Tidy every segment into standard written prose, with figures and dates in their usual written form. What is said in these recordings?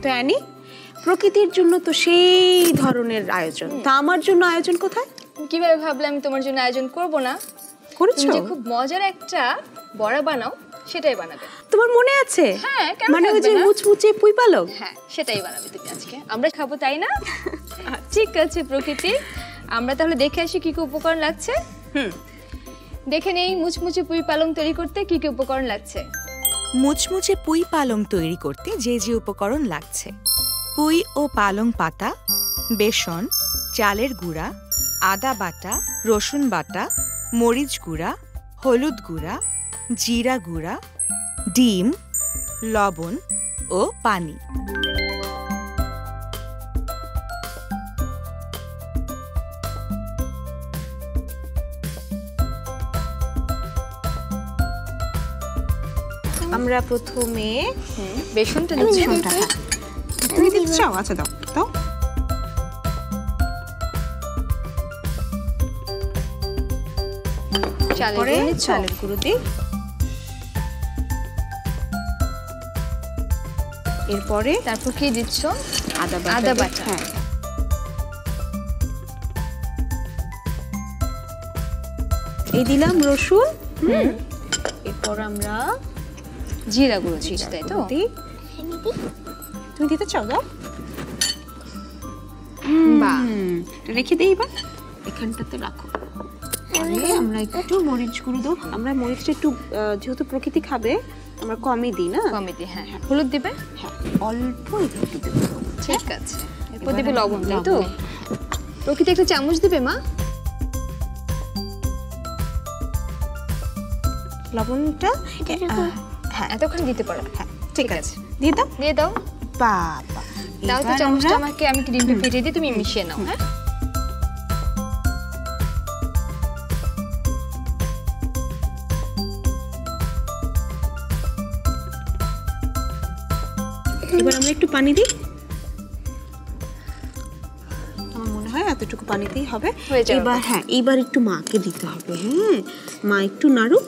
তো অ্যানি, প্রকৃতির জন্য তো সেই ধরনের আয়োজন, তা আমার জন্য আয়োজন কোথায়? কিভাবে ভাবলে আমি তোমার জন্য আয়োজন করব না? করেছো? যে খুব মজার একটা বড়া বানাও, সেটাই বানাবে। তোমার মনে আছে? হ্যাঁ, কেন মানে ওই যে থাকবে না? মুচমুচে পুঁই পালং। হ্যাঁ, সেটাই বানাবে তুমি আজকে। আমরা খাবো, তাই না? ঠিক আছে প্রকৃতি, আমরা তাহলে দেখে আসি কি কি উপকরণ লাগছে। দেখে নেই মুচমুচে পুঁই পালং তৈরি করতে কি কি উপকরণ লাগছে। মুচমুচে পুঁই পালং তৈরি করতে যে যে উপকরণ লাগছে: পুঁই ও পালং পাতা, বেসন, চালের গুঁড়া, আদা বাটা, রসুন বাটা, মরিচ গুঁড়া, হলুদ গুঁড়া, জিরা গুঁড়া, ডিম, লবণ ও পানি। আমরা প্রথমে বেসনটা দিচ্ছি। তুমি দিতে চাও? আচ্ছা দাও দাও। চালের গুঁড়ো দিই, এরপরে তারপর কি দিচ্ছ? আদা বাটা। হ্যাঁ, এই দিলাম রসুন। এরপর আমরা জিরা গুঁড়ো দিচ্ছি, তাই তো? তুমি দিতে চাও? দাও। বাহ, রেখে দেই, এবার এখানটাতে রাখো। আমরা একটু মরিচ গুঁড়ো দেবো। আমরা মরিচটা একটু যেহেতু প্রকৃতি খাবে আমরা কমই দিই না? কমই দিই। হ্যাঁ, হলুদ দিবে? হ্যাঁ, অল্প একটু দেবো। ঠিক আছে। এরপর দিবে লবণ, তাই তো? প্রকৃতি একটা চামচ দিবে মা? লবণটা হ্যাঁ, এতক্ষণ দিতে পারো। হ্যাঁ, ঠিক আছে, দিয়ে দাও। দিয়ে দাও। বাবা, দাও তো চামচটা আমাকে, আমি ক্রিমটা ফেটিয়ে দিই, তুমি মিশিয়ে নাও। হ্যাঁ, এবার আমরা একটু পানি দিই। আমার মনে হয় এতটুকু পানিতেই হবে। এবার হ্যাঁ, এইবার একটু মাকে দিতে হবে। হ্যাঁ, মা একটু নাড়ুক।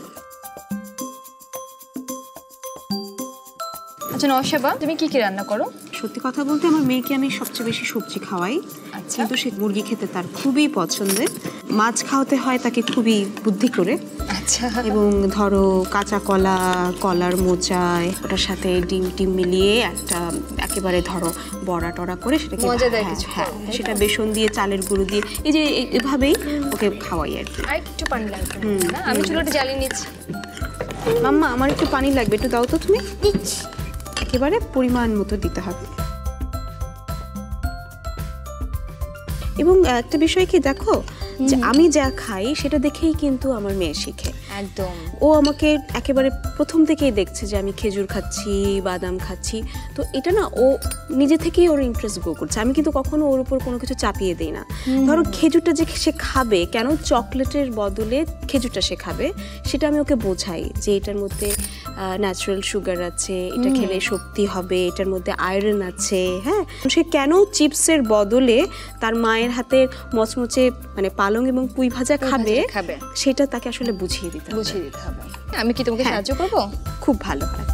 আচ্ছা নওশাবা, তুমি কি কি রান্না করো? সত্যি কথা বলতে আমার মেয়েকে আমি সবচেয়ে বেশি সবজি খাওয়াই। আচ্ছা। কিন্তু সে মুরগি খেতে তার খুবই পছন্দের। মাছ খাওয়াতে হয় তাকে খুবই বুদ্ধি করে। আচ্ছা। এবং ধরো কাঁচা কলা, কলার মোচায় ওটার সাথে ডিম টিম মিলিয়ে একটা একেবারে ধরো বড়া টড়া করে সেটাকে মজাদার কিছু। হ্যাঁ, সেটা বেসন দিয়ে চালের গুঁড়ো দিয়ে এই যে এভাবেই ওকে খাওয়াই আর কি। আর একটু পানি লাগবে না? আমি চুলাটা জ্বালিয়ে নিচ্ছি। মাম্মা, আমার একটু পানি লাগবে, একটু দাও তো তুমি। একেবারে পরিমাণ মতো দিতে হবে। এবং একটা বিষয় কি দেখো, যে আমি যা খাই সেটা দেখেই কিন্তু আমার মেয়ে শিখে। একদম। ও আমাকে একেবারে প্রথম থেকেই দেখছে যে আমি খেজুর খাচ্ছি, বাদাম খাচ্ছি, তো এটা না ও নিজে থেকেই ওর ইন্টারেস্ট গ্রো করছে। আমি কিন্তু কখনো ওর উপর কোনো কিছু চাপিয়ে দিই না। ধরো খেজুরটা যে সে খাবে, কেন চকলেটের বদলে খেজুরটা সে খাবে, সেটা আমি ওকে বোঝাই যে এটার মধ্যে ন্যাচারাল সুগার আছে, এটা খেলে শক্তি হবে, এটার মধ্যে আয়রন আছে। হ্যাঁ, সে কেন চিপসের বদলে তার মায়ের হাতের মচমচে মানে পালং এবং পুঁই ভাজা খাবে, সেটা তাকে আসলে বুঝিয়ে দিতে হবে। আমি কি তোমাকে সাহায্য করব? খুব ভালো হয়।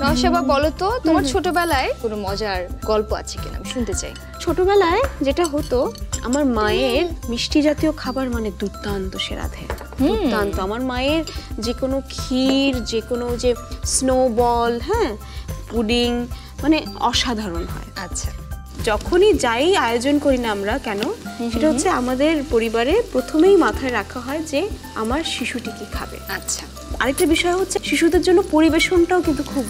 নওশাবা, বলো তো তোমার ছোটবেলায় কোনো মজার গল্প আছে কিনা, আমি শুনতে চাই। ছোটবেলায় যেটা হতো, আমার মায়ের মিষ্টি জাতীয় খাবার মানে দুর্দান্ত সে রাঁধে। দুর্দান্ত। আমার মায়ের যে কোনো ক্ষীর, যে কোনো যে স্নোবল, হ্যাঁ, পুডিং, মানে অসাধারণ হয়। আচ্ছা। যখনই যাই আয়োজন করি না আমরা কেন, সেটা হচ্ছে আমাদের পরিবারে প্রথমেই মাথায় রাখা হয় যে আমার শিশুটি কি খাবে। আচ্ছা। আরেকটা বিষয় হচ্ছে শিশুদের জন্য পরিবেশনটাও কিন্তু খুব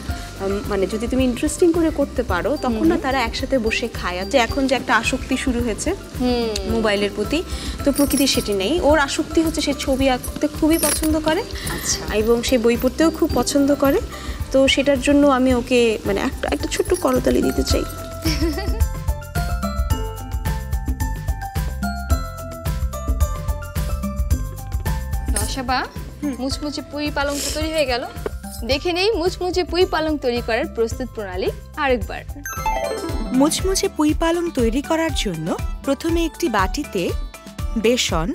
মানে যদি তুমি ইন্টারেস্টিং করে করতে পারো তখন না তারা একসাথে বসে খায়। আর যে এখন যে একটা আসক্তি শুরু হয়েছে মোবাইলের প্রতি, তো প্রকৃতি সেটি নেই। ওর আসক্তি হচ্ছে সে ছবি আঁকতে খুবই পছন্দ করে। আচ্ছা। এবং সে বই পড়তেও খুব পছন্দ করে। তো সেটার জন্য আমি ওকে মানে একটা ছোট্ট করতালি দিতে চাই। নওশাবা, মুচমুচে পুঁই পালং তো তৈরি হয়ে গেল। দেখে নেই মুচমুচে পুঁই পালং তৈরি করার প্রস্তুত প্রণালী আরেকবার। মুচমুচে পুঁই পালং তৈরি করার জন্য প্রথমে একটি বাটিতে বেসন,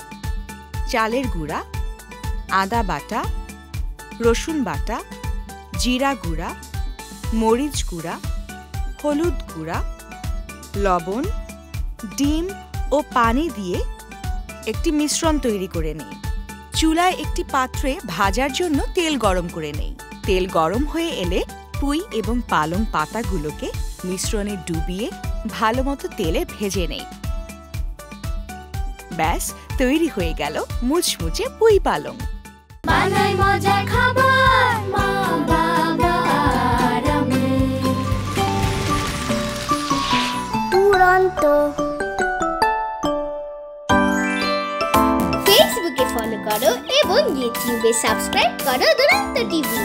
চালের গুঁড়া, আদা বাটা, রসুন বাটা, জিরা গুঁড়া, মরিচ গুঁড়া, হলুদ গুঁড়া, লবণ, ডিম ও পানি দিয়ে একটি মিশ্রণ তৈরি করে নিই। চুলায় একটি পাত্রে ভাজার জন্য তেল গরম করে নেই। তেল গরম হয়ে এলে পুঁই এবং পালং পাতাগুলোকে মিশ্রণে ডুবিয়ে ভালোমতো তেলে ভেজে নেই। ব্যাস, তৈরি হয়ে গেল মুচমুচে পুঁই পালং। বানাই মজার খাবার মা বাবা আর আমি। দুরন্ত। ফেসবুকে ফলো করো এবং ইউটিউবে সাবস্ক্রাইব করো দুরন্ত টিভি।